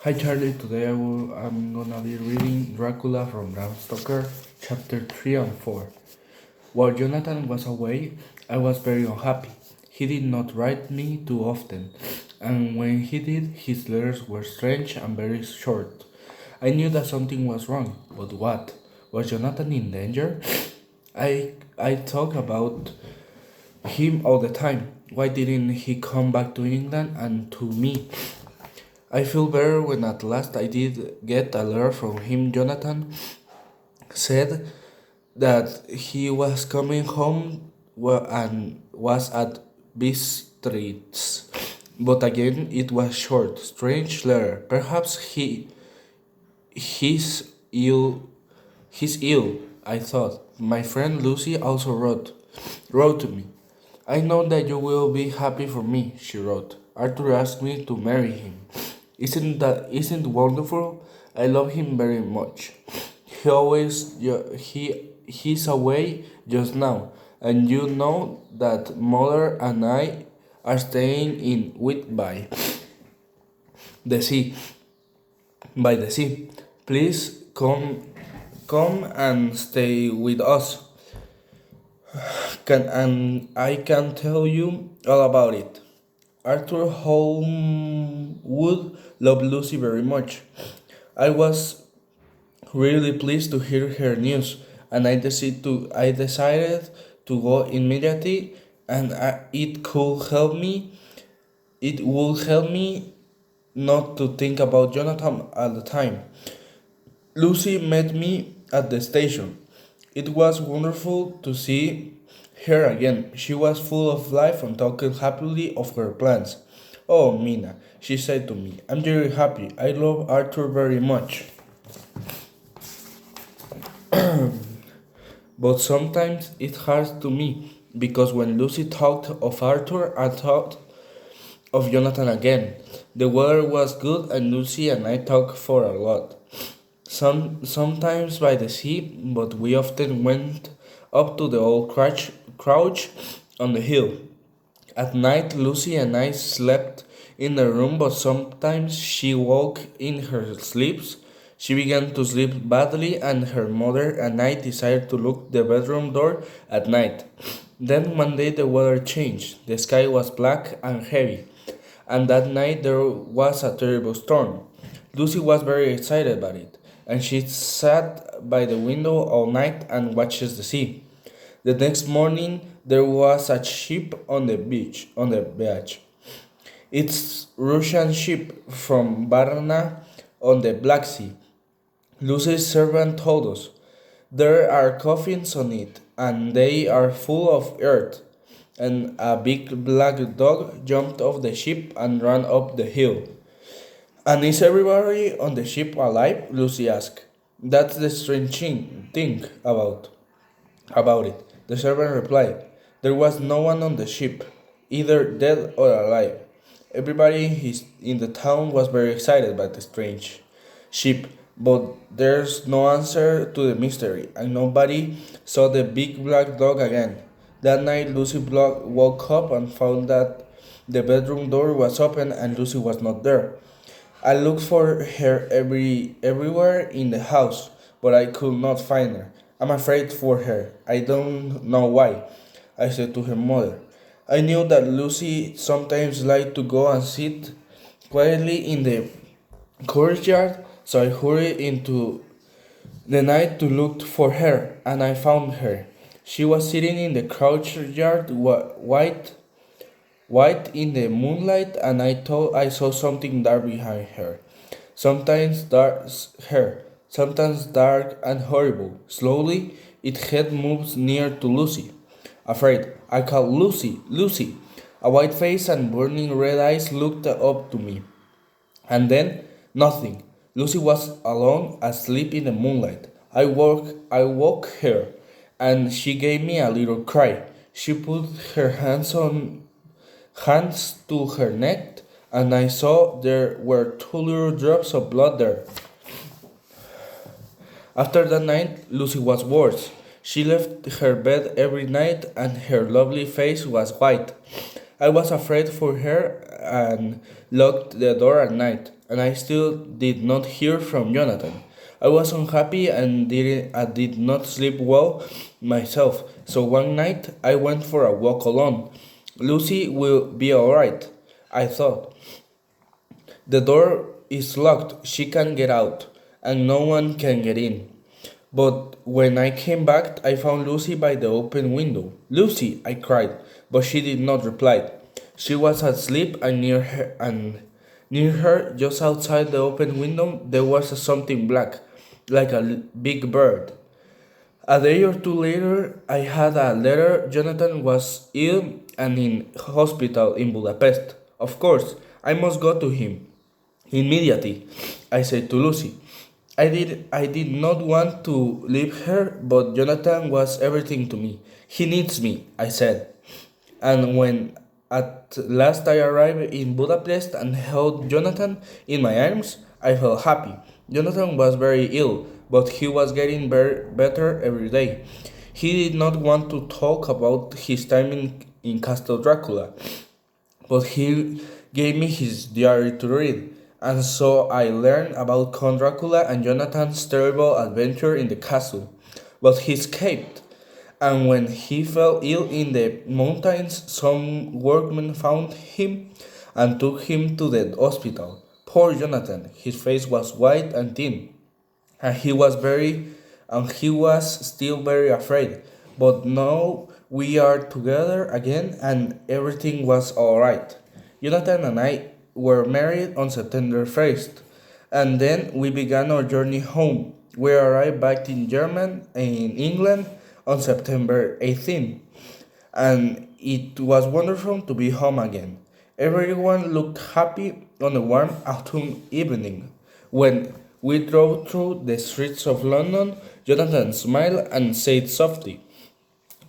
Hi Charlie, today I'm gonna be reading Dracula from Bram Stoker, chapter 3 and 4. While Jonathan was away, I was very unhappy. He did not write me too often, and when he did, his letters were strange and very short. I knew that something was wrong, but what? Was Jonathan in danger? I talk about him all the time. Why didn't he come back to England and to me? I feel better when at last I did get a letter from him. Jonathan said that he was coming home and was at Bistritz. But again, it was short, strange letter. Perhaps he's ill. He's ill. I thought. My friend Lucy also wrote to me. I know that you will be happy for me, she wrote. Arthur asked me to marry him. Isn't wonderful? I love him very much. He's away just now, and you know that mother and I are staying in Whitby, the sea, by the sea. Please come and stay with us. And I can tell you all about it. Arthur Holmwood loved Lucy very much. I was really pleased to hear her news, and I decided to go immediately, and it would help me not to think about Jonathan all the time. Lucy met me at the station. It was wonderful to see her again. She was full of life and talking happily of her plans. Oh, Mina, she said to me, I'm very happy. I love Arthur very much. But sometimes it hurts to me because when Lucy talked of Arthur, I thought of Jonathan again. The weather was good and Lucy and I talked for a lot. Sometimes by the sea, but we often went up to the old crouch on the hill. At night, Lucy and I slept in the room, but sometimes she woke in her sleeps. She began to sleep badly, and her mother and I decided to lock the bedroom door at night. Then one day the weather changed. The sky was black and heavy, and that night there was a terrible storm. Lucy was very excited about it, and she sat by the window all night and watches the sea. The next morning there was a ship on the beach. It's Russian ship from Varna on the Black Sea. Lucy's servant told us. There are coffins on it, and they are full of earth. And a big black dog jumped off the ship and ran up the hill. And is everybody on the ship alive? Lucy asked. That's the strange thing about it. The servant replied, there was no one on the ship, either dead or alive. Everybody in the town was very excited by the strange ship, but there's no answer to the mystery, and nobody saw the big black dog again. That night, Lucy woke up and found that the bedroom door was open and Lucy was not there. I looked for her everywhere in the house, but I could not find her. I'm afraid for her. I don't know why, I said to her mother. I knew that Lucy sometimes liked to go and sit quietly in the courtyard, so I hurried into the night to look for her, and I found her. She was sitting in the courtyard, white in the moonlight, and I thought I saw something dark behind her. Sometimes dark and horrible. Slowly, its head moves near to Lucy. Afraid, I called Lucy, Lucy. A white face and burning red eyes looked up to me. And then, nothing. Lucy was alone, asleep in the moonlight. I woke her, and she gave me a little cry. She put her hands to her neck, and I saw there were two little drops of blood there. After that night, Lucy was worse. She left her bed every night, and her lovely face was white. I was afraid for her and locked the door at night. and I still did not hear from Jonathan. I was unhappy and I did not sleep well myself, so one night I went for a walk alone. Lucy will be alright, I thought. The door is locked, she can't get out, and no one can get in. But when I came back, I found Lucy by the open window. Lucy, I cried, but she did not reply. She was asleep, and near her, just outside the open window, there was something black, like a big bird. A day or two later, I had a letter. Jonathan was ill and in hospital in Budapest. Of course, I must go to him. Immediately, I said to Lucy. I did not want to leave her, but Jonathan was everything to me. He needs me, I said. And when at last I arrived in Budapest and held Jonathan in my arms, I felt happy. Jonathan was very ill, but he was getting better every day. He did not want to talk about his time in Castle Dracula, but he gave me his diary to read, and so I learned about Count Dracula and Jonathan's terrible adventure in the castle. But he escaped, and when he fell ill in the mountains, some workmen found him and took him to the hospital. Poor Jonathan, his face was white and thin, and he was still very afraid. But now we are together again and everything was all right. Jonathan and I were married on September 1st, and then we began our journey home. We arrived back in England on September 18th, and it was wonderful to be home again. Everyone looked happy on a warm autumn evening. When we drove through the streets of London, Jonathan smiled and said softly,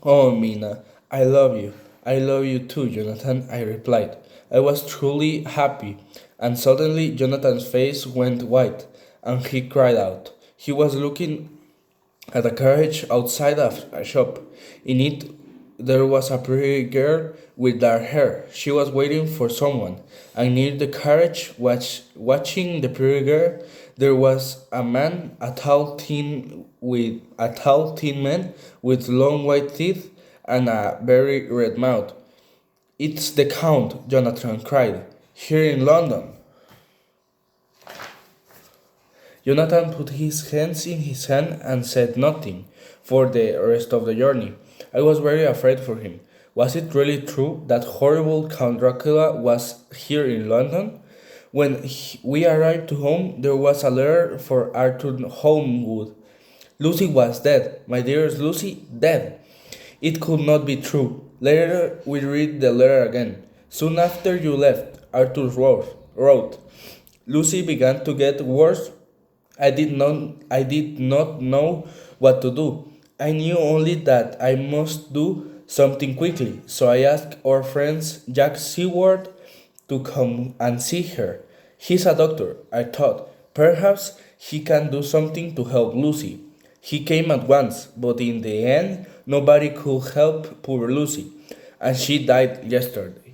"Oh, Mina, I love you. I love you too, Jonathan," I replied. I was truly happy, and suddenly Jonathan's face went white, and he cried out. He was looking at a carriage outside a shop. In it, there was a pretty girl with dark hair. She was waiting for someone, and near the carriage, watching the pretty girl, there was a tall, thin man with long white teeth and a very red mouth. "It's the Count," Jonathan cried, "here in London." Jonathan put his hands in his hand and said nothing for the rest of the journey. I was very afraid for him. Was it really true that horrible Count Dracula was here in London? When we arrived to home, there was a letter for Arthur Holmwood. Lucy was dead, my dearest Lucy, dead. It could not be true. Later, we read the letter again. Soon after you left, Arthur wrote, Lucy began to get worse. I did not know what to do. I knew only that I must do something quickly, so I asked our friend Jack Seward to come and see her. He's a doctor, I thought. Perhaps he can do something to help Lucy. He came at once, but in the end, nobody could help poor Lucy, and she died yesterday.